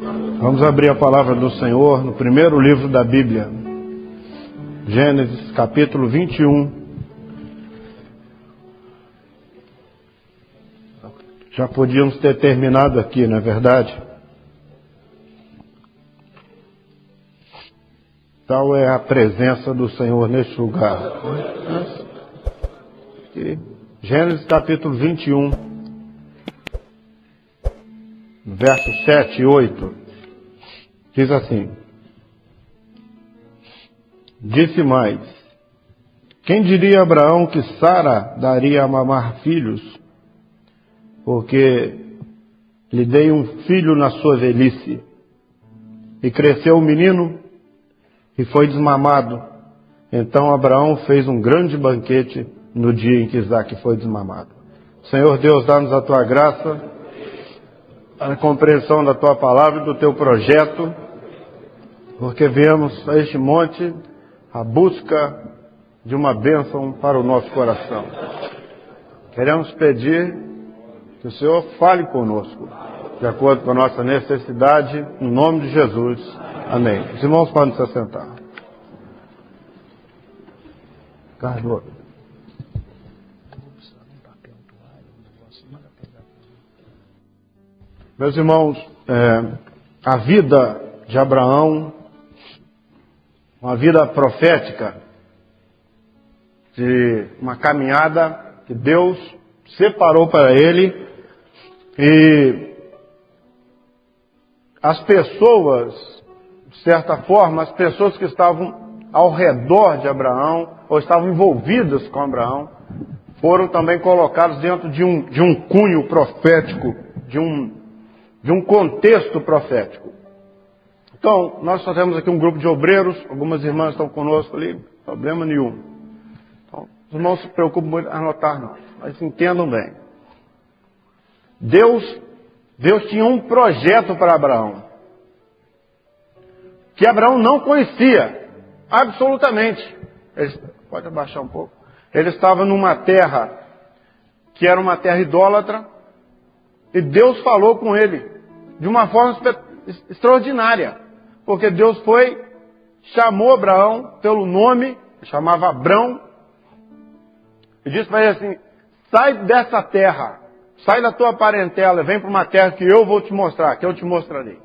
Vamos abrir a palavra do Senhor no primeiro livro da Bíblia, Gênesis capítulo 21. Já podíamos ter terminado aqui, não é verdade? Tal é a presença do Senhor neste lugar. Gênesis capítulo 21, versos 7 e 8, diz assim: Disse mais: Quem diria a Abraão que Sara daria a mamar filhos, porque lhe dei um filho na sua velhice, e cresceu o menino, e foi desmamado. Então Abraão fez um grande banquete no dia em que Isaque foi desmamado. Senhor Deus, dá-nos a tua graça, a compreensão da tua palavra e do teu projeto, porque viemos a este monte à busca de uma bênção para o nosso coração. Queremos pedir que o Senhor fale conosco, de acordo com a nossa necessidade, em nome de Jesus. Amém. Os irmãos podem se assentar. Carlos. Meus irmãos, a vida de Abraão, uma vida profética, de uma caminhada que Deus separou para ele, e as pessoas, de certa forma, as pessoas que estavam ao redor de Abraão, ou estavam envolvidas com Abraão, foram também colocados dentro de um cunho profético, de um contexto profético. Então, nós só temos aqui um grupo de obreiros, algumas irmãs estão conosco ali, problema nenhum. Então, os irmãos não se preocupem muito em anotar não, mas entendam bem. Deus tinha um projeto para Abraão, que Abraão não conhecia, absolutamente. Pode abaixar um pouco. Ele estava numa terra que era uma terra idólatra, e Deus falou com ele de uma forma extraordinária, porque Deus chamou Abraão pelo nome, chamava Abrão, e disse para ele assim: sai dessa terra, sai da tua parentela, vem para uma terra que eu vou te mostrar, que eu te mostrarei.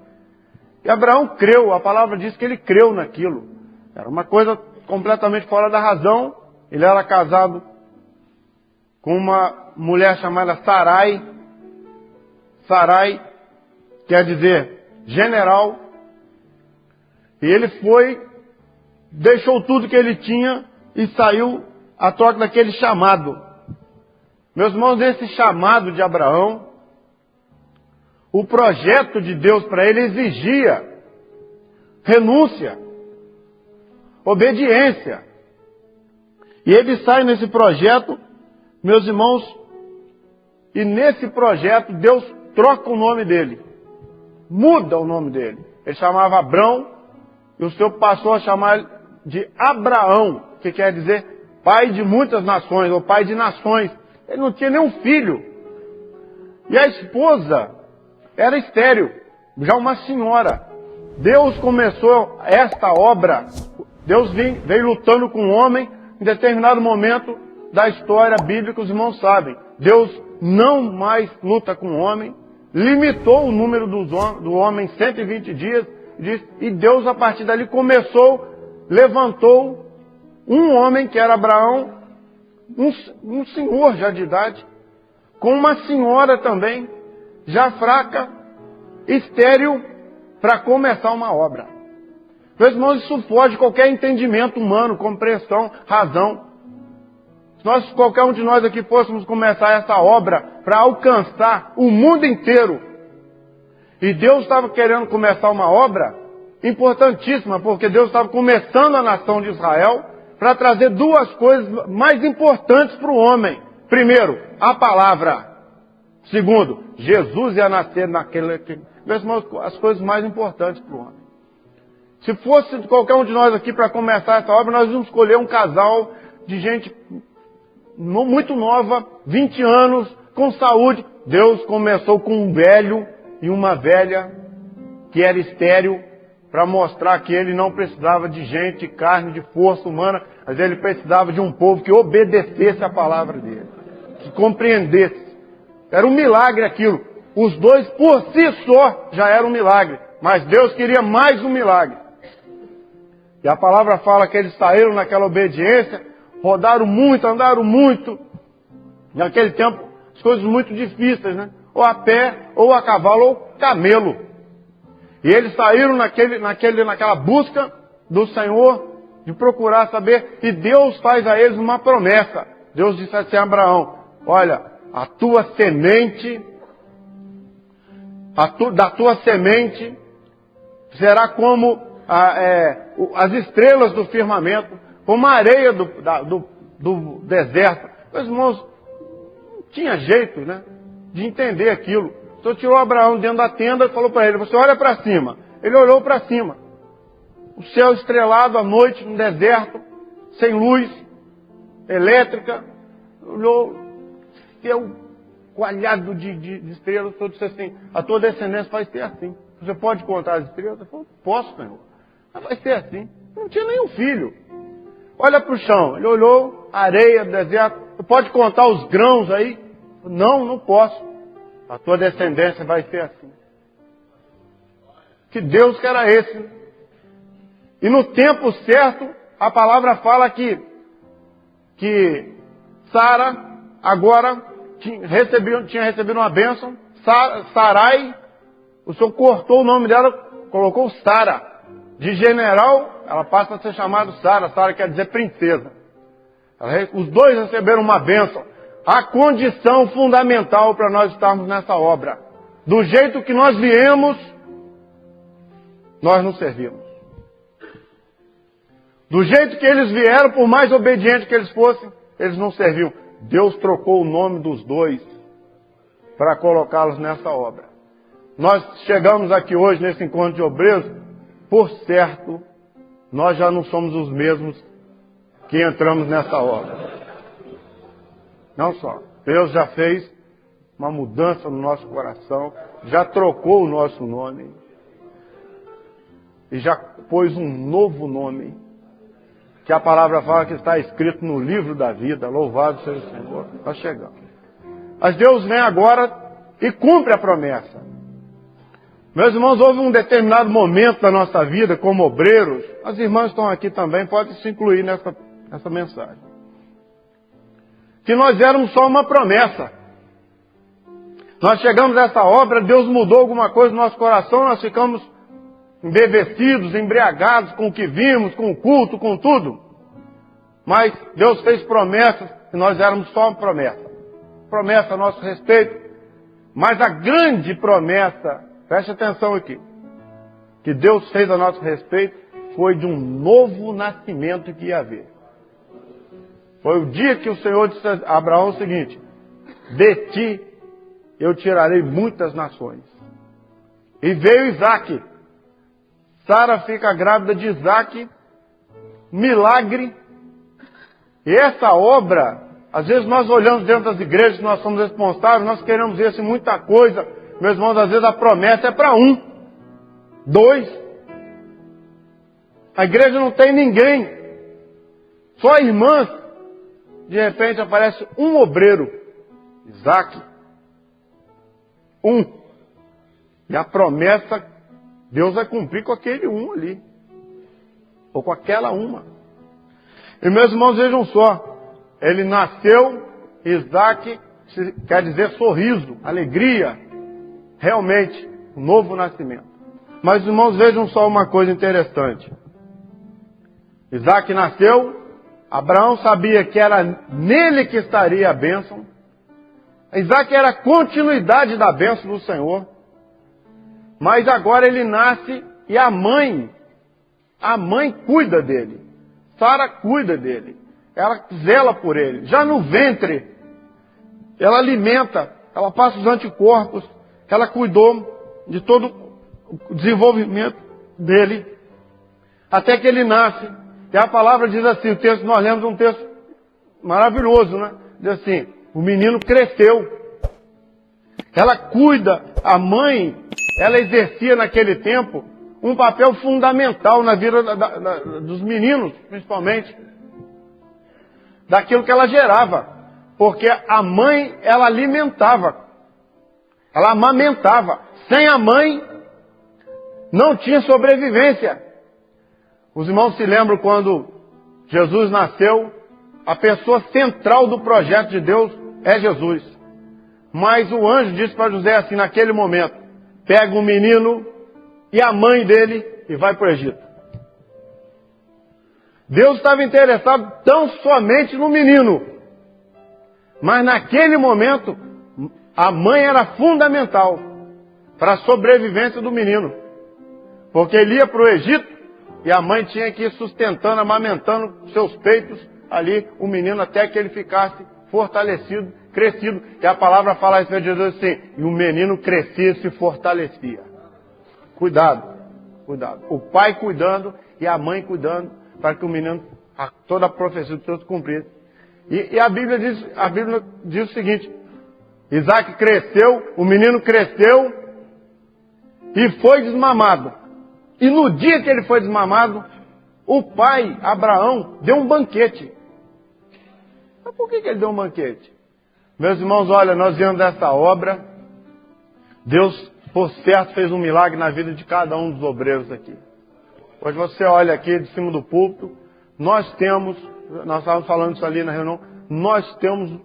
E Abraão creu, a palavra diz que ele creu naquilo. Era uma coisa completamente fora da razão. Ele era casado com uma mulher chamada Sarai. Sarai quer dizer general. E ele deixou tudo que ele tinha e saiu a troca daquele chamado. Meus irmãos, esse chamado de Abraão, o projeto de Deus para ele exigia renúncia, obediência. E ele sai nesse projeto, meus irmãos, e nesse projeto Deus troca o nome dele, muda o nome dele. Ele chamava Abrão, e o Senhor passou a chamar de Abraão, que quer dizer pai de muitas nações, ou pai de nações. Ele não tinha nenhum filho. E a esposa era estéril, já uma senhora. Deus começou esta obra, Deus veio lutando com o homem. Em determinado momento da história bíblica, os irmãos sabem, Deus não mais luta com o homem, limitou o número do homem em 120 dias, e Deus a partir dali levantou um homem que era Abraão, um senhor já de idade, com uma senhora também, já fraca, estéril, para começar uma obra. Meus irmãos, isso foge de qualquer entendimento humano, compreensão, razão. Se qualquer um de nós aqui fôssemos começar essa obra para alcançar o mundo inteiro, e Deus estava querendo começar uma obra importantíssima, porque Deus estava começando a nação de Israel para trazer duas coisas mais importantes para o homem. Primeiro, a palavra. Segundo, Jesus ia nascer naquele... Meus irmãos, as coisas mais importantes para o homem. Se fosse qualquer um de nós aqui para começar essa obra, nós íamos escolher um casal de gente muito nova, 20 anos, com saúde. Deus começou com um velho e uma velha que era estéril, para mostrar que ele não precisava de gente, de carne, de força humana, mas ele precisava de um povo que obedecesse a palavra dele, que compreendesse. Era um milagre aquilo. Os dois por si só já era um milagre, mas Deus queria mais um milagre. E a palavra fala que eles saíram naquela obediência, rodaram muito, andaram muito. Naquele tempo, as coisas muito difíceis, né? Ou a pé, ou a cavalo, ou camelo. E eles saíram naquela busca do Senhor, de procurar saber, e Deus faz a eles uma promessa. Deus disse assim a Abraão: olha, a tua semente, da tua semente, será como as estrelas do firmamento, como a areia do deserto. Meus irmãos, não tinha jeito, né, de entender aquilo. Então tirou Abraão dentro da tenda e falou para ele: você olha para cima. Ele olhou para cima. O céu estrelado à noite, no deserto, sem luz elétrica. Olhou, céu coalhado de estrelas. Todo disse assim: a tua descendência vai ser assim. Você pode contar as estrelas? Ele falou: posso, Senhor. Mas vai ser assim. Não tinha nenhum filho. Olha para o chão. Ele olhou, areia, deserto. Você pode contar os grãos aí? Não, não posso. A tua descendência vai ser assim. Que Deus que era esse? E no tempo certo, a palavra fala que Sara agora tinha recebido uma bênção. Sarai, o Senhor cortou o nome dela, colocou Sara. De general, ela passa a ser chamada Sara. Sara quer dizer princesa. Os dois receberam uma bênção. A condição fundamental para nós estarmos nessa obra. Do jeito que nós viemos, nós não servimos. Do jeito que eles vieram, por mais obedientes que eles fossem, eles não serviam. Deus trocou o nome dos dois para colocá-los nessa obra. Nós chegamos aqui hoje nesse encontro de obreiros, por certo, nós já não somos os mesmos que entramos nessa obra. Não só. Deus já fez uma mudança no nosso coração, já trocou o nosso nome e já pôs um novo nome, que a palavra fala que está escrito no livro da vida. Louvado seja o Senhor. Nós chegamos. Mas Deus vem agora e cumpre a promessa. Meus irmãos, houve um determinado momento da nossa vida como obreiros, as irmãs estão aqui também, podem se incluir nessa mensagem, que nós éramos só uma promessa. Nós chegamos a essa obra, Deus mudou alguma coisa no nosso coração, nós ficamos embevecidos, embriagados com o que vimos, com o culto, com tudo. Mas Deus fez promessas e nós éramos só uma promessa. Promessa a nosso respeito. Mas a grande promessa, preste atenção aqui, que Deus fez a nosso respeito, foi de um novo nascimento que ia haver. Foi o dia que o Senhor disse a Abraão o seguinte: de ti eu tirarei muitas nações. E veio Isaque. Sara fica grávida de Isaque. Milagre. E essa obra, às vezes nós olhamos dentro das igrejas, nós somos responsáveis, nós queremos ver muita coisa. Meus irmãos, às vezes a promessa é para 1, 2. A igreja não tem ninguém. Só irmãs. De repente aparece um obreiro, Isaque. 1. E a promessa, Deus vai cumprir com aquele 1 ali. Ou com aquela uma. E meus irmãos, vejam só. Ele nasceu, Isaque, quer dizer sorriso, alegria. Realmente, um novo nascimento. Mas irmãos, vejam só uma coisa interessante. Isaque nasceu. Abraão sabia que era nele que estaria a bênção. Isaque era a continuidade da bênção do Senhor. Mas agora ele nasce e a mãe cuida dele. Sara cuida dele. Ela zela por ele. Já no ventre, ela alimenta, ela passa os anticorpos. Ela cuidou de todo o desenvolvimento dele. Até que ele nasce. E a palavra diz assim, o texto, nós lemos um texto maravilhoso, né? Diz assim: o menino cresceu. Ela cuida, a mãe ela exercia naquele tempo um papel fundamental na vida dos meninos, principalmente, daquilo que ela gerava, porque a mãe, ela alimentava, ela amamentava. Sem a mãe, não tinha sobrevivência. Os irmãos se lembram quando Jesus nasceu, a pessoa central do projeto de Deus é Jesus. Mas o anjo disse para José assim, naquele momento, pega o menino e a mãe dele e vai para o Egito. Deus estava interessado tão somente no menino. Mas naquele momento, a mãe era fundamental para a sobrevivência do menino. Porque ele ia para o Egito e a mãe tinha que ir sustentando, amamentando seus peitos ali, o menino, até que ele ficasse fortalecido, crescido. E a palavra fala isso de Jesus assim, e o menino crescia e se fortalecia. Cuidado, cuidado. O pai cuidando e a mãe cuidando para que o menino, toda a profecia de Deus cumprisse. E a Bíblia diz o seguinte, Isaac cresceu, o menino cresceu e foi desmamado. E no dia que ele foi desmamado, o pai, Abraão, deu um banquete. Mas por que ele deu um banquete? Meus irmãos, olha, nós viemos dessa obra, Deus, por certo, fez um milagre na vida de cada um dos obreiros aqui. Hoje você olha aqui de cima do púlpito, nós estávamos falando isso ali na reunião, nós temos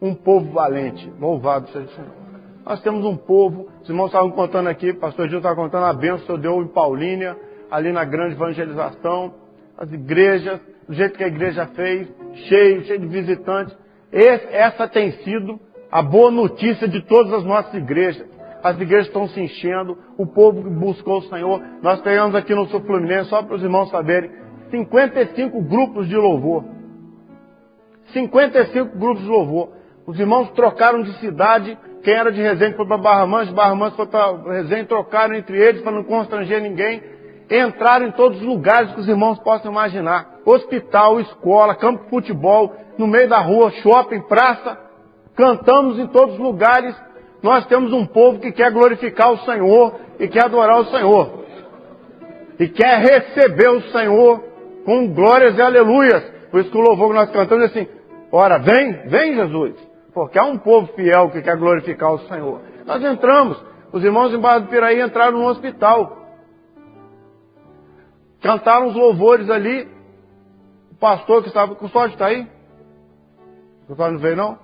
um povo valente, louvado seja o Senhor. Nós temos um povo, os irmãos estavam contando aqui, o pastor Gil estava contando a bênção que o Senhor deu em Paulínia, ali na grande evangelização, as igrejas, do jeito que a igreja fez, cheio de visitantes. Essa tem sido a boa notícia de todas as nossas igrejas. As igrejas estão se enchendo, o povo buscou o Senhor. Nós pegamos aqui no Sul Fluminense, só para os irmãos saberem, 55 grupos de louvor. 55 grupos de louvor. Os irmãos trocaram de cidade, quem era de Resende foi para Barra Mansa foi para Resende, trocaram entre eles para não constranger ninguém. Entraram em todos os lugares que os irmãos possam imaginar. Hospital, escola, campo de futebol, no meio da rua, shopping, praça. Cantamos em todos os lugares. Nós temos um povo que quer glorificar o Senhor e quer adorar o Senhor. E quer receber o Senhor com glórias e aleluias. Por isso que o louvor que nós cantamos é assim, ora, vem Jesus. Porque há um povo fiel que quer glorificar o Senhor. Nós entramos, os irmãos em Barra do Piraí entraram no hospital. Cantaram os louvores ali. O pastor que estava... O custódio está aí? O custódio não veio, não?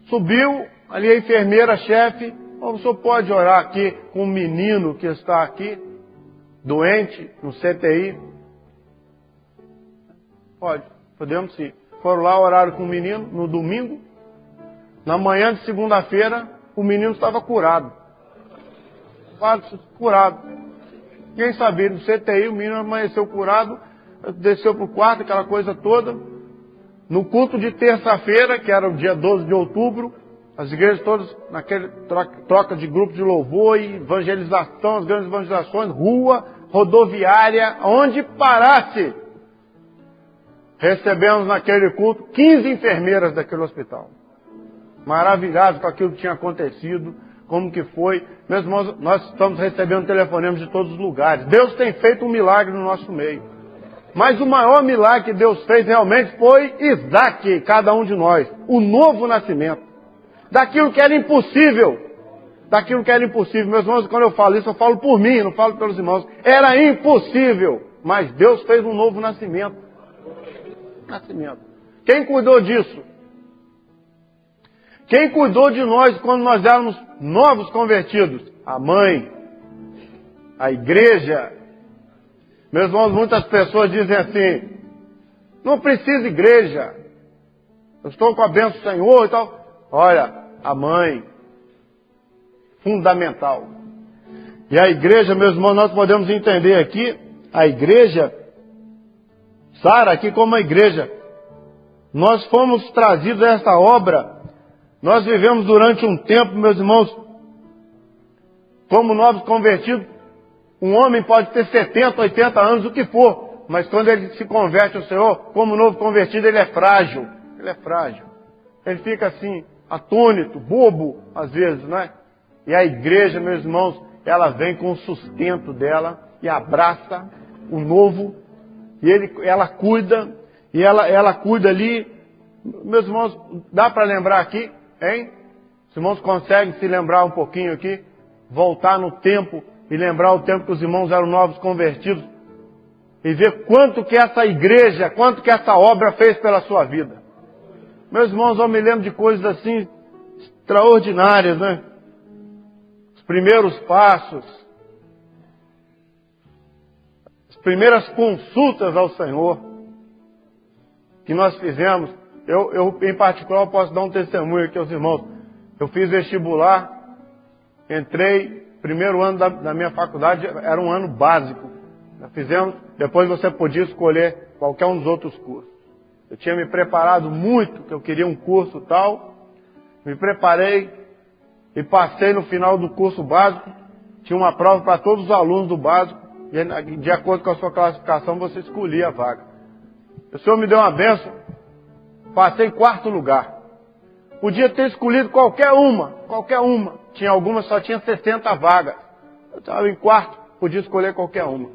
Subiu ali a enfermeira, chefe. O senhor pode orar aqui com o menino que está aqui, doente, no CTI? Pode, podemos sim. Foram lá, oraram com o menino no domingo. Na manhã de segunda-feira, o menino estava curado. Curado. Quem sabia, no CTI, o menino amanheceu curado, desceu para o quarto, aquela coisa toda. No culto de terça-feira, que era o dia 12 de outubro, as igrejas todas, naquele troca de grupo de louvor e evangelização, as grandes evangelizações, rua, rodoviária, onde parasse. Recebemos naquele culto 15 enfermeiras daquele hospital. Maravilhados com aquilo que tinha acontecido, como que foi. Meus irmãos, nós estamos recebendo telefonemas de todos os lugares. Deus tem feito um milagre no nosso meio. Mas o maior milagre que Deus fez realmente foi Isaac, cada um de nós. O novo nascimento. Daquilo que era impossível. Daquilo que era impossível. Meus irmãos, quando eu falo isso, eu falo por mim, não falo pelos irmãos. Era impossível. Mas Deus fez um novo nascimento. Quem cuidou disso? Quem cuidou de nós quando nós éramos novos convertidos? A mãe, a igreja. Meus irmãos, muitas pessoas dizem assim, não precisa igreja, eu estou com a bênção do Senhor e tal. Olha, a mãe, fundamental. E a igreja, meus irmãos, nós podemos entender aqui, a igreja, Sara, aqui como a igreja, nós fomos trazidos a essa obra, nós vivemos durante um tempo, meus irmãos, como novos convertidos. Um homem pode ter 70, 80 anos, o que for, mas quando ele se converte ao Senhor, como novo convertido, ele é frágil. Ele é frágil. Ele fica assim, atônito, bobo, às vezes, não é? E a igreja, meus irmãos, ela vem com o sustento dela e abraça o novo. E ela cuida, e ela cuida ali. Meus irmãos, dá para lembrar aqui, hein? Os irmãos conseguem se lembrar um pouquinho aqui? Voltar no tempo e lembrar o tempo que os irmãos eram novos convertidos. E ver quanto que essa igreja, quanto que essa obra fez pela sua vida. Meus irmãos, eu me lembro de coisas assim extraordinárias, né? Os primeiros passos, as primeiras consultas ao Senhor que nós fizemos. Eu em particular, posso dar um testemunho aqui aos irmãos. Eu fiz vestibular, entrei, primeiro ano da minha faculdade, era um ano básico. Nós fizemos, depois você podia escolher qualquer um dos outros cursos. Eu tinha me preparado muito, que eu queria um curso tal, me preparei e passei no final do curso básico. Tinha uma prova para todos os alunos do básico, e de acordo com a sua classificação você escolhia a vaga. O Senhor me deu uma bênção, passei em 4º lugar. Podia ter escolhido qualquer uma. Tinha algumas, só tinha 60 vagas. Eu estava em 4º, podia escolher qualquer uma.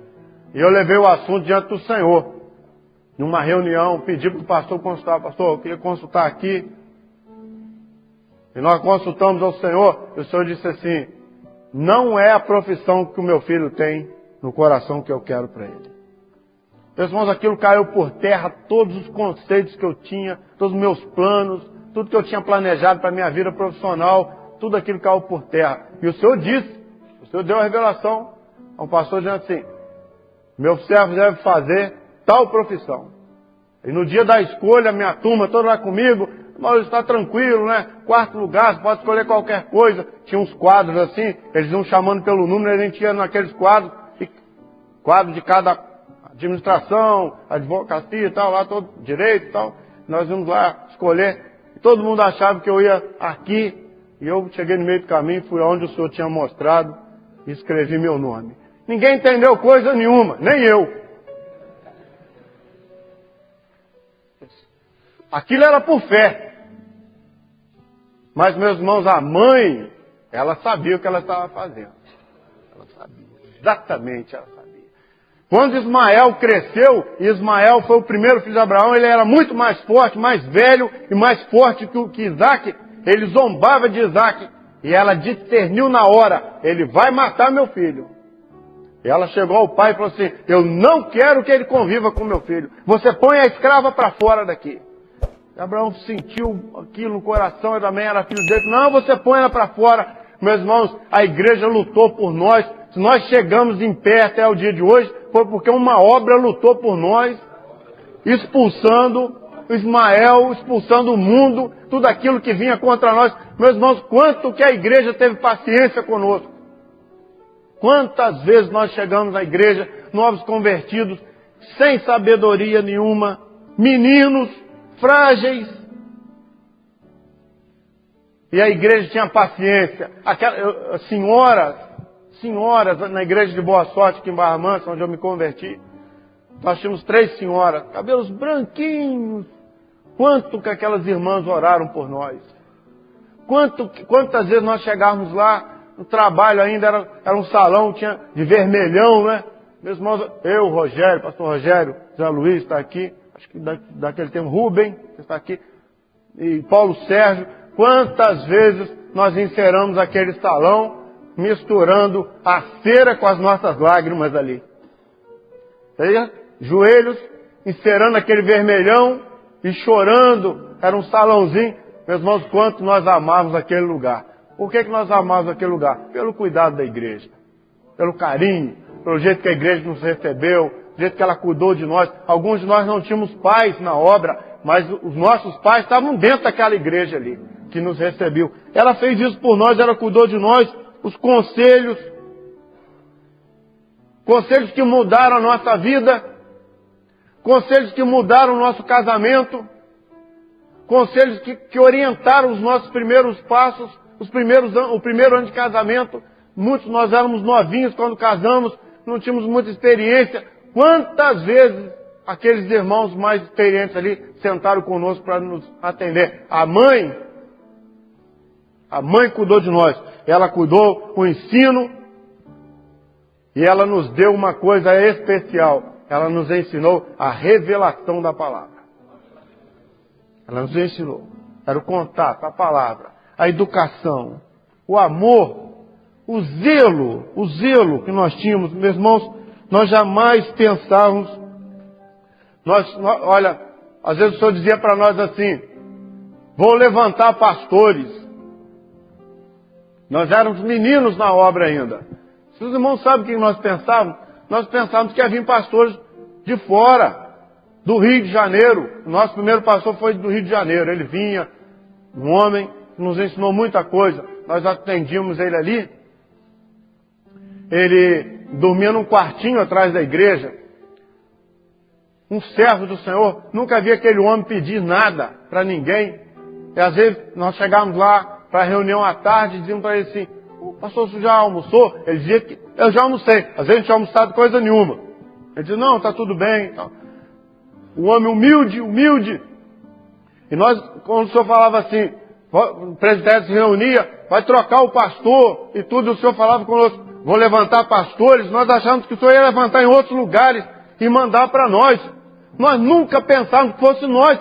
E eu levei o assunto diante do Senhor. Numa reunião, pedi para o pastor consultar. Pastor, eu queria consultar aqui. E nós consultamos ao Senhor. E o Senhor disse assim: não é a profissão que o meu filho tem no coração que eu quero para ele. Meus irmãos, aquilo caiu por terra, todos os conceitos que eu tinha, todos os meus planos, tudo que eu tinha planejado para a minha vida profissional, tudo aquilo caiu por terra. E o Senhor disse, o Senhor deu a revelação ao pastor dizendo assim: meu servo deve fazer tal profissão. E no dia da escolha, minha turma toda lá comigo, mas está tranquilo, né? 4º lugar, você pode escolher qualquer coisa. Tinha uns quadros assim, eles iam chamando pelo número, a gente ia naqueles quadros, quadro de cada administração, advocacia e tal, lá todo direito e tal. Nós íamos lá escolher. E todo mundo achava que eu ia aqui. E eu cheguei no meio do caminho, fui aonde o Senhor tinha mostrado e escrevi meu nome. Ninguém entendeu coisa nenhuma, nem eu. Aquilo era por fé. Mas, meus irmãos, a mãe, ela sabia o que ela estava fazendo. Ela sabia. Exatamente ela sabia. Quando Ismael cresceu, e Ismael foi o primeiro filho de Abraão, ele era muito mais forte, mais velho e mais forte que Isaac. Ele zombava de Isaac. E ela discerniu na hora: ele vai matar meu filho. E ela chegou ao pai e falou assim: eu não quero que ele conviva com meu filho. Você põe a escrava para fora daqui. E Abraão sentiu aquilo no coração, ele também era filho dele. Não, você põe ela para fora. Meus irmãos, a igreja lutou por nós. Se nós chegamos em pé até o dia de hoje, foi porque uma obra lutou por nós, expulsando Ismael, expulsando o mundo, tudo aquilo que vinha contra nós. Meus irmãos, quanto que a igreja teve paciência conosco. Quantas vezes nós chegamos na igreja, novos convertidos, sem sabedoria nenhuma, meninos, frágeis. E a igreja tinha paciência. Senhoras na igreja de Boa Sorte, aqui em Barra Mansa, onde eu me converti. Nós tínhamos 3 senhoras, cabelos branquinhos. Quanto que aquelas irmãs oraram por nós. Quantas vezes nós chegávamos lá, no trabalho ainda, era um salão, tinha de vermelhão, né? Meus irmãos, eu, Rogério, pastor Rogério, Zé Luiz está aqui, acho que daquele tempo, Rubem está aqui, e Paulo Sérgio. Quantas vezes nós enceramos aquele salão, misturando a cera com as nossas lágrimas ali. Aí, joelhos, encerando aquele vermelhão e chorando. Era um salãozinho. Meus irmãos, quanto nós amávamos aquele lugar. Por que nós amávamos aquele lugar? Pelo cuidado da igreja. Pelo carinho, pelo jeito que a igreja nos recebeu, do jeito que ela cuidou de nós. Alguns de nós não tínhamos pais na obra, mas os nossos pais estavam dentro daquela igreja ali, que nos recebeu. Ela fez isso por nós, ela cuidou de nós. Os conselhos que mudaram a nossa vida, conselhos que mudaram o nosso casamento, conselhos que orientaram os nossos primeiros passos, o primeiro ano de casamento. Muitos nós éramos novinhos quando casamos, não tínhamos muita experiência. Quantas vezes aqueles irmãos mais experientes ali sentaram conosco para nos atender? A mãe cuidou de nós. ela cuidou com o ensino, e ela nos deu uma coisa especial. Ela nos ensinou a revelação da palavra. Ela nos ensinou. Era o contato, a palavra, a educação, o amor, o zelo que nós tínhamos. Meus irmãos, nós jamais pensávamos, olha, às vezes o Senhor dizia para nós assim, vou levantar pastores. Nós éramos meninos na obra ainda. Se os irmãos sabem o que nós pensávamos, nós pensávamos que ia vir pastores de fora, do Rio de Janeiro. O nosso primeiro pastor foi do Rio de Janeiro. Ele vinha, um homem que nos ensinou muita coisa. Nós atendíamos ele ali. Ele dormia num quartinho atrás da igreja. Um servo do Senhor. Nunca vi aquele homem pedir nada para ninguém. E às vezes nós chegávamos lá para a reunião à tarde e dizíamos para ele assim, pastor, você já almoçou? Ele dizia que eu já almocei. Às vezes a gente tinha almoçado coisa nenhuma. Ele dizia, não, está tudo bem. Um homem humilde. E nós, quando o senhor falava assim, o presbitério se reunia, vai trocar o pastor e tudo, o senhor falava conosco, vou levantar pastores, nós achávamos que o senhor ia levantar em outros lugares e mandar para nós. Nós nunca pensávamos que fosse nós.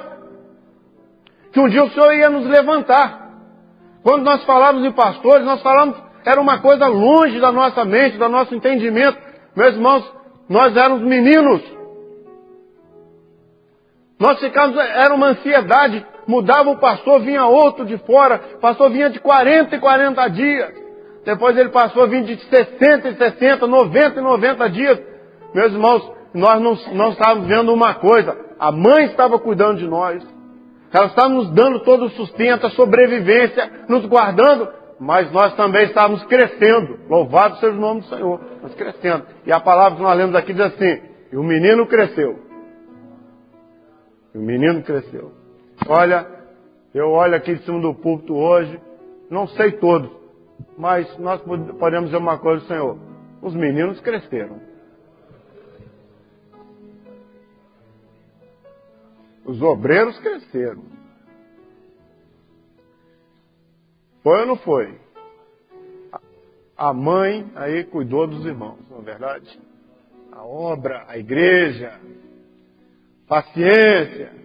Que um dia o senhor ia nos levantar. Quando nós falávamos em pastores, nós falávamos, era uma coisa longe da nossa mente, do nosso entendimento. Meus irmãos, nós éramos meninos. Nós ficávamos, era uma ansiedade. Mudava o pastor, vinha outro de fora. O pastor vinha de 40 em 40 dias. Depois ele passou a vir de 60 em 60, 90 em 90 dias. Meus irmãos, nós não estávamos vendo uma coisa. A mãe estava cuidando de nós. Ela estava nos dando todo o sustento, a sobrevivência, nos guardando. Mas nós também estávamos crescendo. Louvado seja o nome do Senhor. Nós crescendo. E a palavra que nós lemos aqui diz assim, e o menino cresceu. E o menino cresceu. Olha, eu olho aqui de cima do púlpito hoje, não sei todos, mas nós podemos dizer uma coisa, Senhor, os meninos cresceram. Os obreiros cresceram. Foi ou não foi? A mãe aí cuidou dos irmãos, não é verdade? A obra, a igreja, paciência.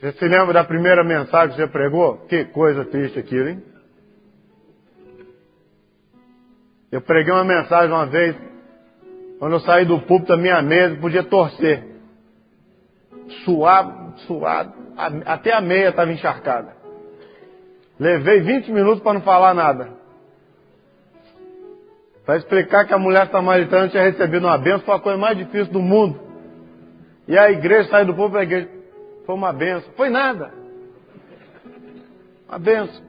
Você se lembra da primeira mensagem que você pregou? Que coisa triste aquilo, hein? Eu preguei uma mensagem uma vez, quando eu saí do púlpito da minha mesa, podia torcer. Suado, até a meia estava encharcada. Levei 20 minutos para não falar nada. Para explicar que a mulher samaritana tinha recebido uma bênção, foi a coisa mais difícil do mundo. E a igreja saiu do púlpito da igreja. Foi uma bênção. Foi nada. Uma bênção.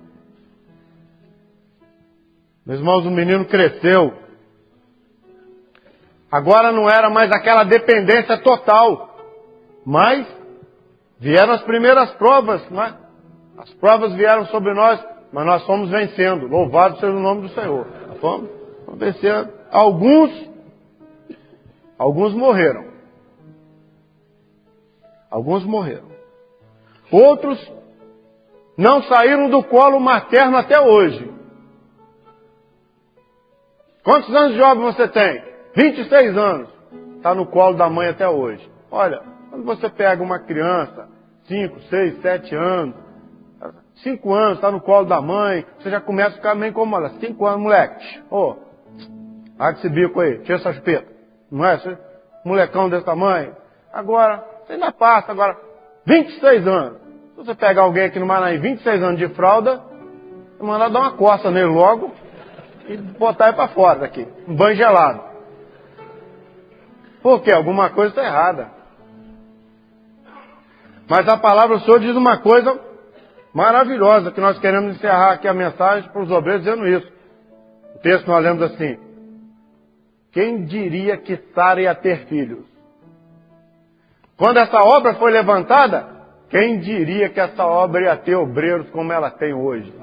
Meus irmãos, o menino cresceu. Agora não era mais aquela dependência total. Mas vieram as primeiras provas, não é? As provas vieram sobre nós, mas nós fomos vencendo. Louvado seja o nome do Senhor. Fomos vencendo. Alguns morreram. Alguns morreram. Outros não saíram do colo materno até hoje. Quantos anos de jovem você tem? 26 anos. Está no colo da mãe até hoje. Olha, quando você pega uma criança, 5, 6, 7 anos, 5 anos, está no colo da mãe, você já começa a ficar meio incomodado. 5 anos, moleque. Ô, larga esse bico aí, tira essa chupeta. Não é? Você, molecão desse tamanho. Agora, você ainda passa, agora, 26 anos. Se você pegar alguém aqui no Manaí, 26 anos de fralda, você mandar dar uma coça nele logo e botar ele para fora daqui. Um banho gelado. Por quê? Alguma coisa está errada. Mas a palavra do Senhor diz uma coisa maravilhosa, que nós queremos encerrar aqui a mensagem para os obreiros dizendo isso. O texto nós lemos assim, quem diria que Sara ia ter filhos? Quando essa obra foi levantada, quem diria que essa obra ia ter obreiros como ela tem hoje?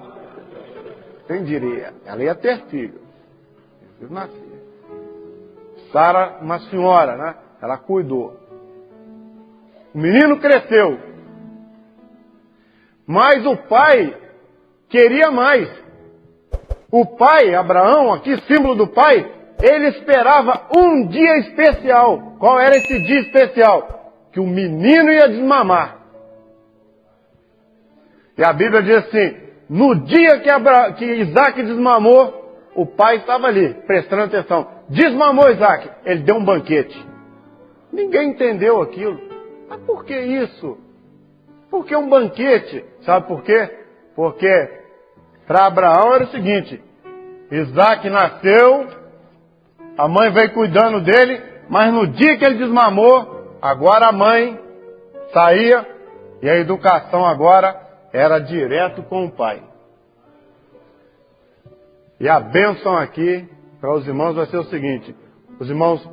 Quem diria? Ela ia ter filhos. Eles nasceram. Sara, uma senhora, né? Ela cuidou. O menino cresceu. Mas o pai queria mais. O pai, Abraão, aqui símbolo do pai, ele esperava um dia especial. Qual era esse dia especial? Que o menino ia desmamar. E a Bíblia diz assim, no dia que Isaac desmamou, o pai estava ali, prestando atenção. Desmamou Isaac, ele deu um banquete. Ninguém entendeu aquilo. Mas por que isso? Por que um banquete? Sabe por quê? Porque para Abraão era o seguinte, Isaac nasceu, a mãe veio cuidando dele, mas no dia que ele desmamou, agora a mãe saía e a educação agora era direto com o pai. E a bênção aqui para os irmãos vai ser o seguinte, os irmãos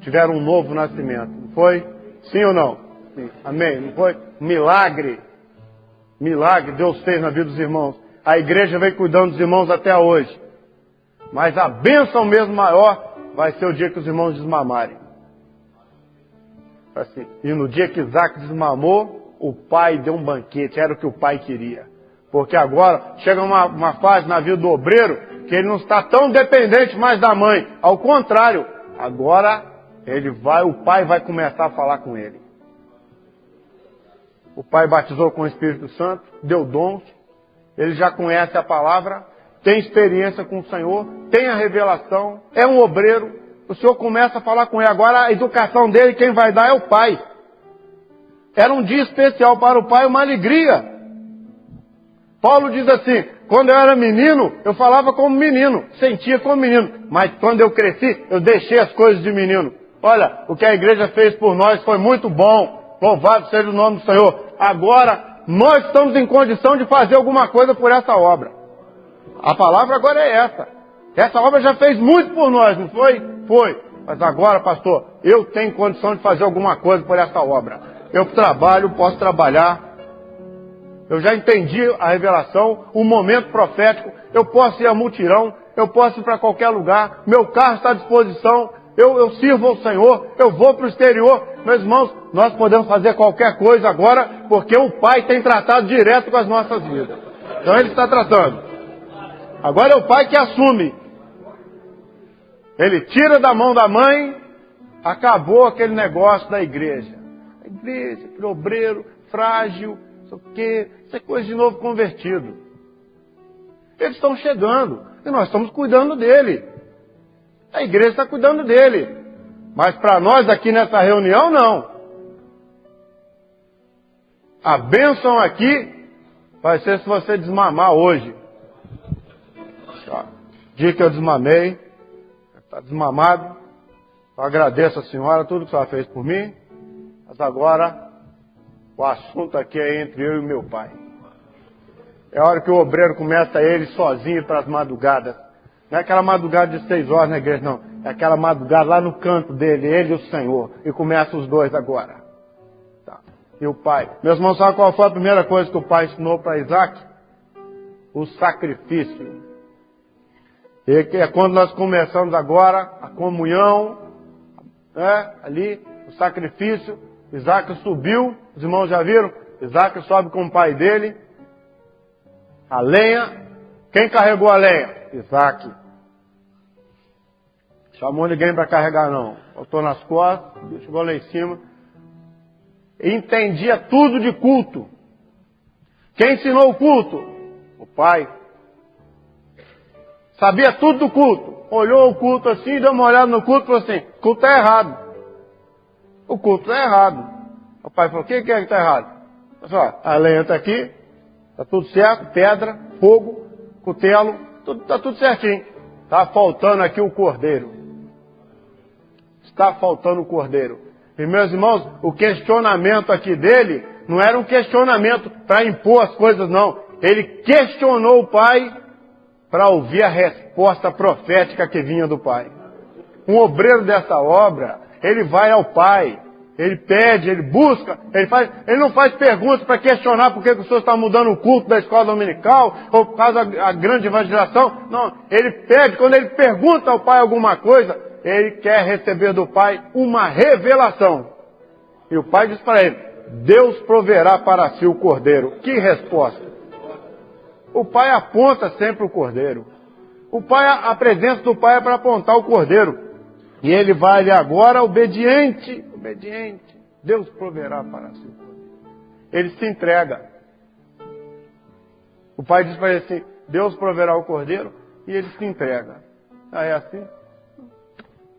tiveram um novo nascimento, não foi? Sim ou não? Sim. Amém? Não foi? Milagre. Milagre Deus fez na vida dos irmãos. A igreja vem cuidando dos irmãos até hoje. Mas a bênção mesmo maior vai ser o dia que os irmãos desmamarem. Assim. E no dia que Isaac desmamou, o pai deu um banquete. Era o que o pai queria. Porque agora chega uma fase na vida do obreiro que ele não está tão dependente mais da mãe. Ao contrário, agora o pai vai começar a falar com ele. O pai batizou com o Espírito Santo, deu dons, ele já conhece a palavra, tem experiência com o Senhor, tem a revelação, é um obreiro, o Senhor começa a falar com ele. Agora a educação dele, quem vai dar é o pai. Era um dia especial para o pai, uma alegria. Paulo diz assim, quando eu era menino, eu falava como menino, sentia como menino, mas quando eu cresci, eu deixei as coisas de menino. Olha, o que a igreja fez por nós foi muito bom. Louvado seja o nome do Senhor. Agora, nós estamos em condição de fazer alguma coisa por essa obra. A palavra agora é essa. Essa obra já fez muito por nós, não foi? Foi. Mas agora, pastor, eu tenho condição de fazer alguma coisa por essa obra. Eu trabalho, posso trabalhar. Eu já entendi a revelação, o momento profético. Eu posso ir a mutirão, eu posso ir para qualquer lugar. Meu carro está à disposição. Eu sirvo ao Senhor, eu vou para o exterior. Meus irmãos, nós podemos fazer qualquer coisa agora, porque o Pai tem tratado direto com as nossas vidas. Então Ele está tratando. Agora é o Pai que assume. Ele tira da mão da mãe, acabou aquele negócio da igreja. A igreja, aquele obreiro, frágil, não sei o quê, isso é coisa de novo convertido. Eles estão chegando, e nós estamos cuidando dele. A igreja está cuidando dele. Mas para nós aqui nessa reunião, não. A bênção aqui vai ser se você desmamar hoje. Dia que eu desmamei, está desmamado. Eu agradeço a senhora tudo que ela fez por mim. Mas agora, o assunto aqui é entre eu e meu pai. É a hora que o obreiro começa ele sozinho para as madrugadas. Não é aquela madrugada de 6 horas na igreja, não. É aquela madrugada lá no canto dele, ele e o Senhor. E começa os dois agora. Tá. E o pai. Meus irmãos, sabe qual foi a primeira coisa que o pai ensinou para Isaac? O sacrifício. E é quando nós começamos agora a comunhão, ali, o sacrifício. Isaac subiu, os irmãos já viram? Isaac sobe com o pai dele. A lenha. Quem carregou a lenha? Isaac. Chamou ninguém para carregar, não. Botou nas costas, chegou lá em cima. Entendia tudo de culto. Quem ensinou o culto? O pai. Sabia tudo do culto. Olhou o culto assim, deu uma olhada no culto e falou assim, o culto está errado. O culto está errado. O pai falou, o que é que está errado? Pessoal, a lenha está aqui, está tudo certo, pedra, fogo, cutelo, está tudo certinho. Está faltando aqui o cordeiro. Está faltando o cordeiro. E meus irmãos, o questionamento aqui dele não era um questionamento para impor as coisas, não. Ele questionou o pai para ouvir a resposta profética que vinha do pai. Um obreiro dessa obra, ele vai ao pai, ele pede, ele busca, ele não faz perguntas para questionar por que o senhor está mudando o culto da escola dominical, ou por causa da grande evangelização. Não, ele pede, quando ele pergunta ao pai alguma coisa, ele quer receber do pai uma revelação. E o pai diz para ele, Deus proverá para si o cordeiro. Que resposta? O pai aponta sempre o cordeiro. O pai, a presença do pai é para apontar o cordeiro. E ele vai ali agora, obediente. Deus proverá para si. Ele se entrega. O pai diz para ele assim, Deus proverá o cordeiro, e ele se entrega. Aí é assim.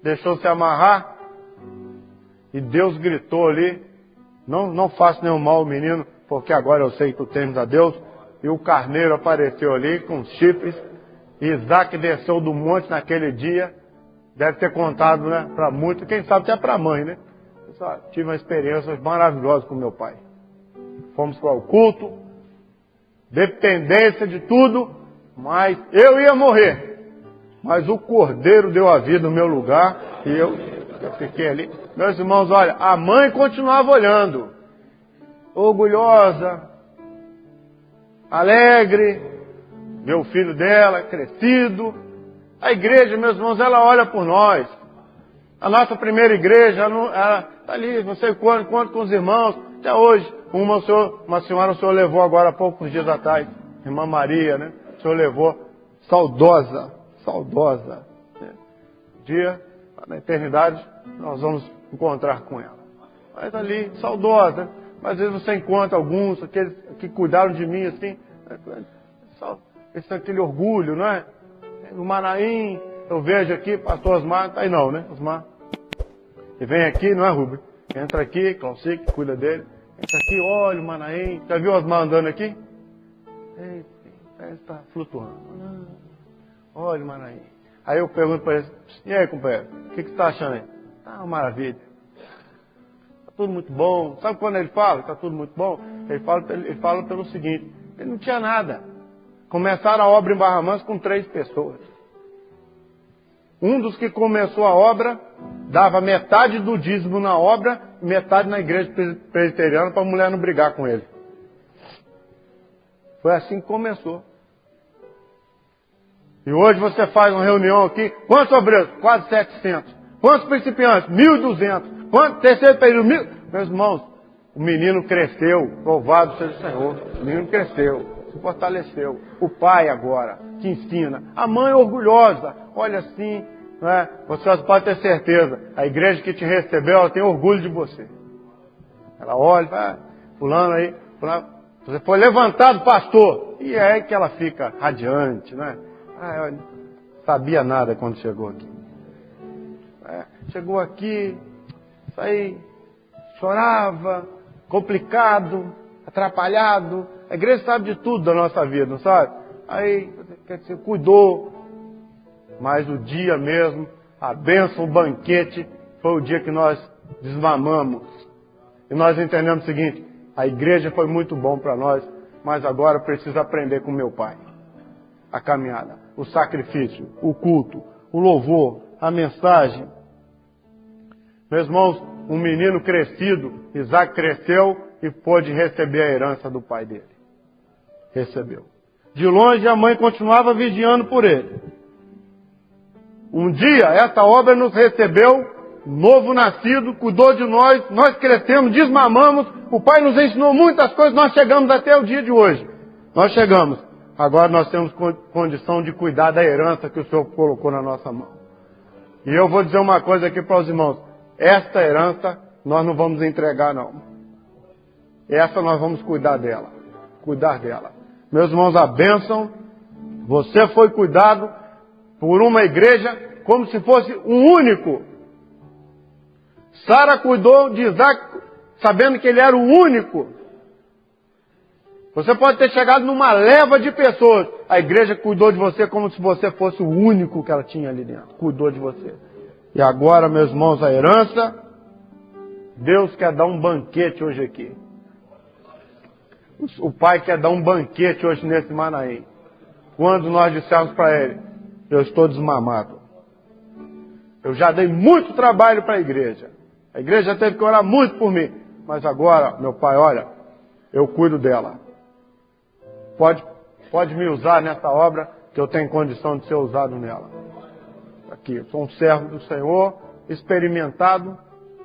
Deixou-se amarrar. E Deus gritou ali, não faça nenhum mal ao menino, porque agora eu sei que tu temes a Deus. E o carneiro apareceu ali com os chifres. E Isaac desceu do monte naquele dia. Deve ter contado, né, para muitos, quem sabe até para a mãe, né? Eu só tive uma experiência maravilhosa com meu pai. Fomos para o culto, dependência de tudo, mas eu ia morrer. Mas o cordeiro deu a vida no meu lugar e eu fiquei ali. Meus irmãos, olha, a mãe continuava olhando, orgulhosa, alegre, ver o filho dela crescido. A igreja, meus irmãos, ela olha por nós. A nossa primeira igreja, ela está ali, não sei quanto com os irmãos. Até hoje, uma senhora o senhor levou agora há poucos dias atrás, irmã Maria, né? O senhor levou, saudosa. Dia, na eternidade, nós vamos encontrar com ela. Mas ali, saudosa. Mas às vezes você encontra alguns, aqueles que cuidaram de mim, assim, aquele orgulho, não é? No Manaim, eu vejo aqui, pastor Osmar, tá aí não, né? Osmar. E vem aqui, não é, Rubem? Entra aqui, Clauci, que cuida dele. Entra aqui, olha o Manaim. Já viu o Osmar andando aqui? Eita, parece que está flutuando. Olha o Manaim. Aí eu pergunto para ele, e aí, companheiro, o que você está achando aí? Tá uma maravilha. Está tudo muito bom. Sabe quando ele fala que está tudo muito bom? Ele fala pelo seguinte, ele não tinha nada. Começaram a obra em Barra Mansa com 3 pessoas. Um dos que começou a obra dava metade do dízimo na obra e metade na igreja presbiteriana para a mulher não brigar com ele. Foi assim que começou. E hoje você faz uma reunião aqui, quantos obreiros? Quase 700. Quantos principiantes? 1.200. Quantos? Terceiro período? 1.000. Meus irmãos, o menino cresceu, louvado seja o Senhor. O menino cresceu. Se fortaleceu. O pai agora te ensina. A mãe orgulhosa. Olha assim, né? Você pode ter certeza. A igreja que te recebeu, ela tem orgulho de você. Ela olha, fulano aí, fulano, você foi levantado, pastor. E é aí que ela fica radiante, né? Eu não sabia nada quando chegou aqui. Chegou aqui, isso aí, chorava, complicado, atrapalhado. A igreja sabe de tudo da nossa vida, não sabe? Aí, quer dizer, cuidou. Mas o dia mesmo, a bênção, o banquete, foi o dia que nós desmamamos. E nós entendemos o seguinte, a igreja foi muito bom para nós, mas agora preciso aprender com meu pai. A caminhada, o sacrifício, o culto, o louvor, a mensagem. Meus irmãos, um menino crescido, Isaac cresceu e pôde receber a herança do pai dele. Recebeu. De longe a mãe continuava vigiando por ele. Um dia essa obra nos recebeu, novo nascido, cuidou de nós crescemos, desmamamos, o pai nos ensinou muitas coisas, nós chegamos até o dia de hoje. Nós chegamos. Agora nós temos condição de cuidar da herança que o Senhor colocou na nossa mão. E eu vou dizer uma coisa aqui para os irmãos. Esta herança nós não vamos entregar não. Essa nós vamos cuidar dela. Cuidar dela. Meus irmãos, a bênção, você foi cuidado por uma igreja como se fosse um único. Sara cuidou de Isaac sabendo que ele era o único. Você pode ter chegado numa leva de pessoas. A igreja cuidou de você como se você fosse o único que ela tinha ali dentro. Cuidou de você. E agora, meus irmãos, a herança, Deus quer dar um banquete hoje aqui. O Pai quer dar um banquete hoje nesse Manaim. Quando nós dissermos para Ele, eu estou desmamado. Eu já dei muito trabalho para a igreja. A igreja teve que orar muito por mim. Mas agora, meu Pai, olha, eu cuido dela. Pode me usar nessa obra, que eu tenho condição de ser usado nela. Aqui, eu sou um servo do Senhor, experimentado,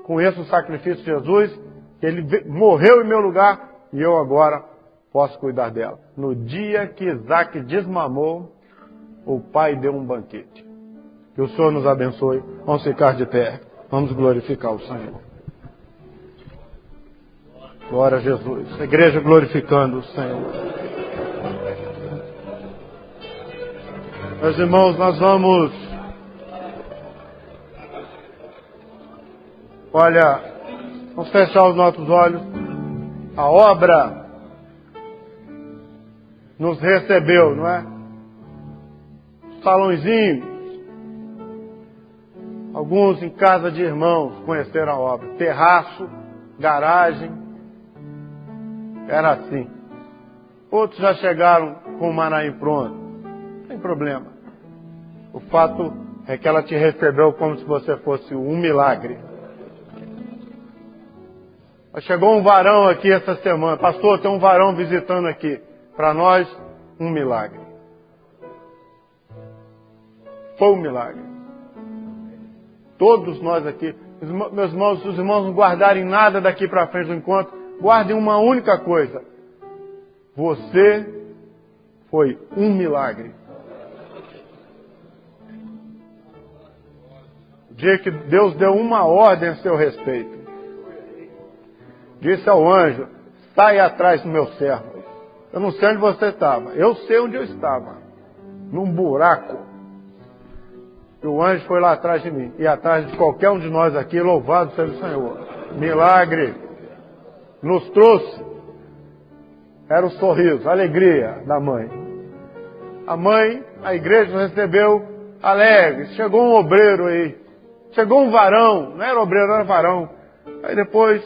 conheço o sacrifício de Jesus, que Ele morreu em meu lugar, e eu agora posso cuidar dela. No dia que Isaac desmamou, o Pai deu um banquete. Que o Senhor nos abençoe. Vamos ficar de pé. Vamos glorificar o Senhor. Glória a Jesus. A igreja glorificando o Senhor. Meus irmãos, nós vamos... Olha, vamos fechar os nossos olhos. A obra nos recebeu, não é? Salõezinho. Alguns em casa de irmãos conheceram a obra. Terraço, garagem. Era assim. Outros já chegaram com o Manaim pronto. Não tem problema. O fato é que ela te recebeu como se você fosse um milagre. Chegou um varão aqui essa semana. Pastor, tem um varão visitando aqui. Para nós, um milagre. Foi um milagre. Todos nós aqui. Meus irmãos, se os irmãos não guardarem nada daqui para frente do encontro, guardem uma única coisa. Você foi um milagre. O dia que Deus deu uma ordem a seu respeito. Disse ao anjo, sai atrás do meu servo. Eu não sei onde você estava. Eu sei onde eu estava. Num buraco. E o anjo foi lá atrás de mim. E atrás de qualquer um de nós aqui. Louvado seja o Senhor. Milagre. Nos trouxe. Era o sorriso, a alegria da mãe. A mãe, a igreja nos recebeu alegre. Chegou um obreiro aí. Chegou um varão. Não era obreiro, era varão. Aí depois...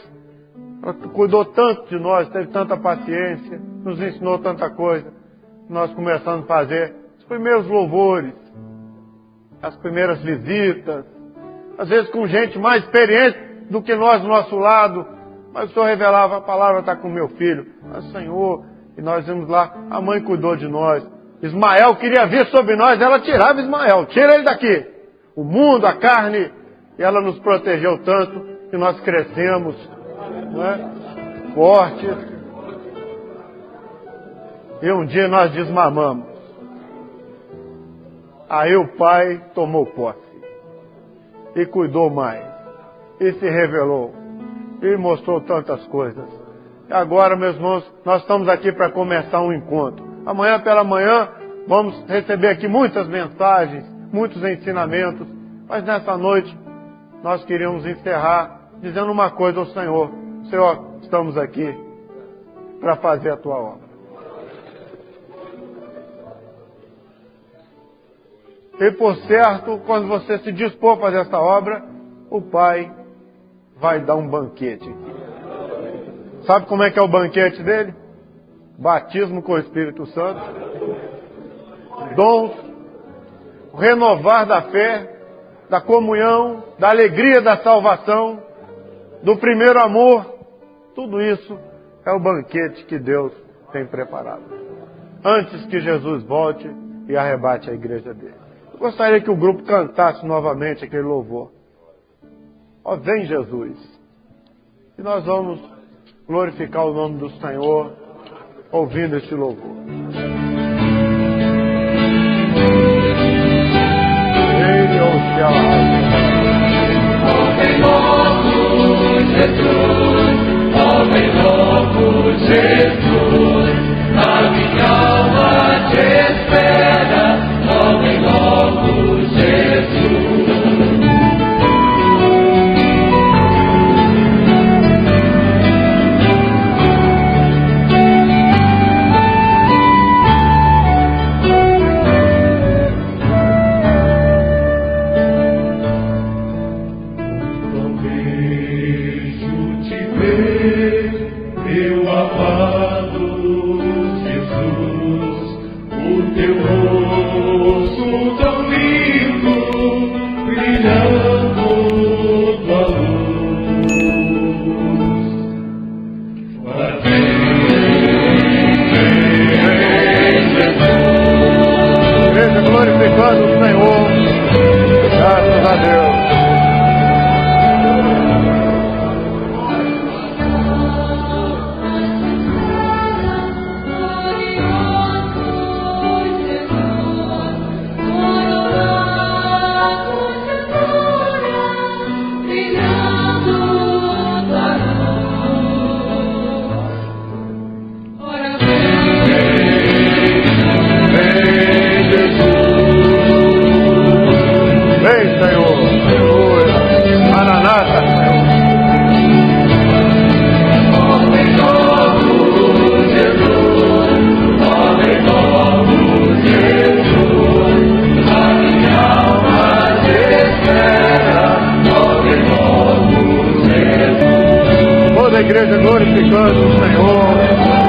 ela cuidou tanto de nós, teve tanta paciência, nos ensinou tanta coisa. Nós começamos a fazer os primeiros louvores, as primeiras visitas, às vezes com gente mais experiente do que nós do nosso lado. Mas o Senhor revelava, a palavra está com meu filho. Mas Senhor, e nós íamos lá, a mãe cuidou de nós. Ismael queria vir sobre nós, ela tirava Ismael, tira ele daqui. O mundo, a carne, e ela nos protegeu tanto que nós crescemos. Não é? Fortes. E um dia nós desmamamos. Aí o Pai tomou posse. E cuidou mais. E se revelou. E mostrou tantas coisas. E agora, meus irmãos, nós estamos aqui para começar um encontro. Amanhã pela manhã vamos receber aqui muitas mensagens, muitos ensinamentos. Mas nessa noite nós queríamos encerrar dizendo uma coisa ao Senhor. Senhor, estamos aqui para fazer a tua obra. E por certo, quando você se dispor a fazer essa obra, o Pai vai dar um banquete aqui. Sabe como é que é o banquete dele? Batismo com o Espírito Santo, dons, renovar da fé, da comunhão, da alegria da salvação, do primeiro amor. Tudo isso é o banquete que Deus tem preparado. Antes que Jesus volte e arrebate a igreja dele. Eu gostaria que o grupo cantasse novamente aquele louvor. Ó, vem Jesus. E nós vamos glorificar o nome do Senhor ouvindo este louvor. Ele ou Vem logo, Jesus, vem logo, Jesus, a minha alma te espera, vem logo, Jesus. Glorificando o Senhor, graças a Deus. a igreja glorificando o Senhor.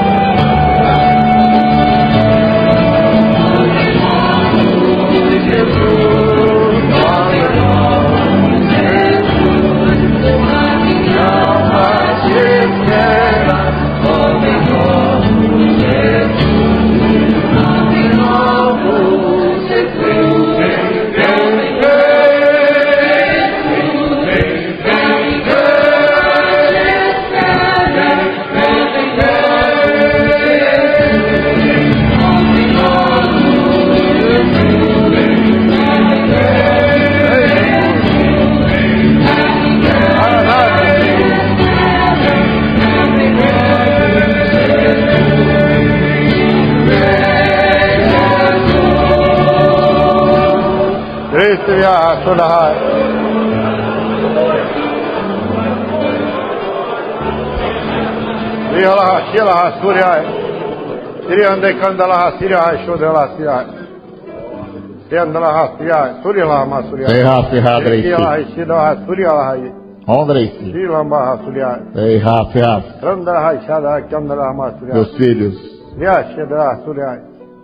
Meus filhos,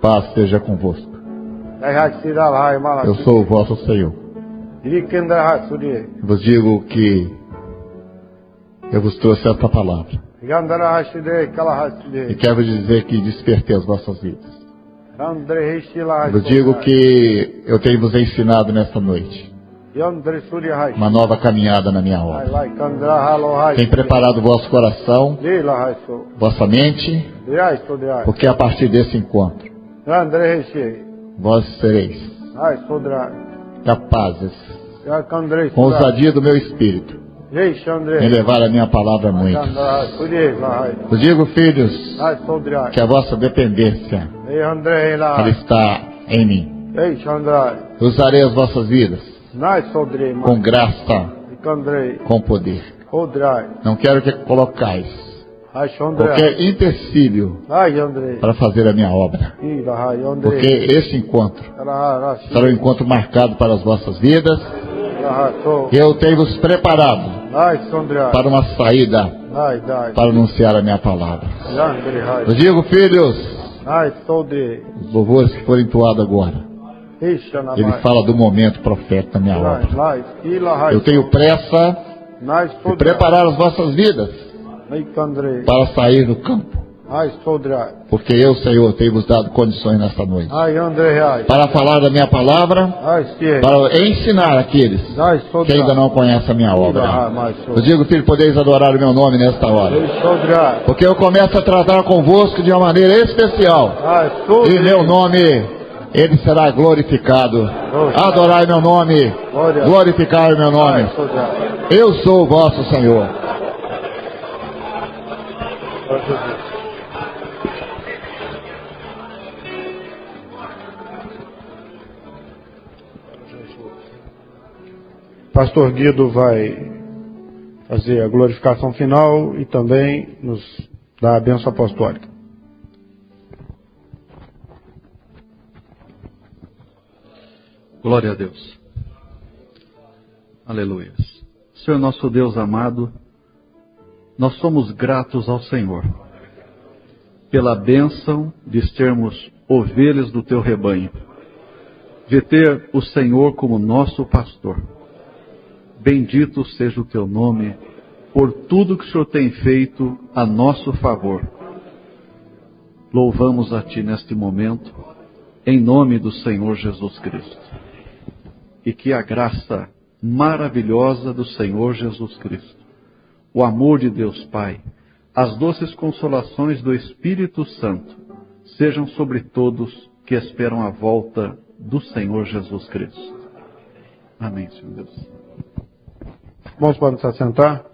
paz seja convosco. Eu sou o vosso Senhor. Vos digo que eu vos trouxe esta palavra e quero dizer que despertei as vossas vidas. Vos digo que eu tenho vos ensinado nesta noite uma nova caminhada na minha obra. Tenho preparado o vosso coração, vossa mente, porque a partir desse encontro vós sereis capazes, com ousadia do meu espírito, em levar a minha palavra a muitos. Vos digo, filhos, que a vossa dependência ela está em mim. Usarei as vossas vidas com graça, com poder. Não quero que colocais qualquer empecilho para fazer a minha obra, porque esse encontro será um encontro marcado para as vossas vidas. Eu tenho-vos preparado para uma saída para anunciar a minha palavra. Eu digo, filhos, os louvores que foram entoados agora, ele fala do momento profético da minha obra. Eu tenho pressa de preparar as vossas vidas para sair no campo, porque eu, Senhor, tenho vos dado condições nesta noite para falar da minha palavra, para ensinar aqueles que ainda não conhecem a minha obra. Eu digo, filho, podeis adorar o meu nome nesta hora, porque eu começo a tratar convosco de uma maneira especial, e meu nome ele será glorificado. Adorai meu nome, glorificai meu nome. Eu sou o vosso Senhor. Pastor Guido vai fazer a glorificação final e também nos dar a bênção apostólica. Glória a Deus. Aleluia. Senhor nosso Deus amado, nós somos gratos ao Senhor pela bênção de sermos ovelhas do teu rebanho, de ter o Senhor como nosso pastor. Bendito seja o teu nome por tudo que o Senhor tem feito a nosso favor. Louvamos a ti neste momento, em nome do Senhor Jesus Cristo. E que a graça maravilhosa do Senhor Jesus Cristo, o amor de Deus Pai, as doces consolações do Espírito Santo, sejam sobre todos que esperam a volta do Senhor Jesus Cristo. Amém, Senhor Deus. Vamos para nos assentar.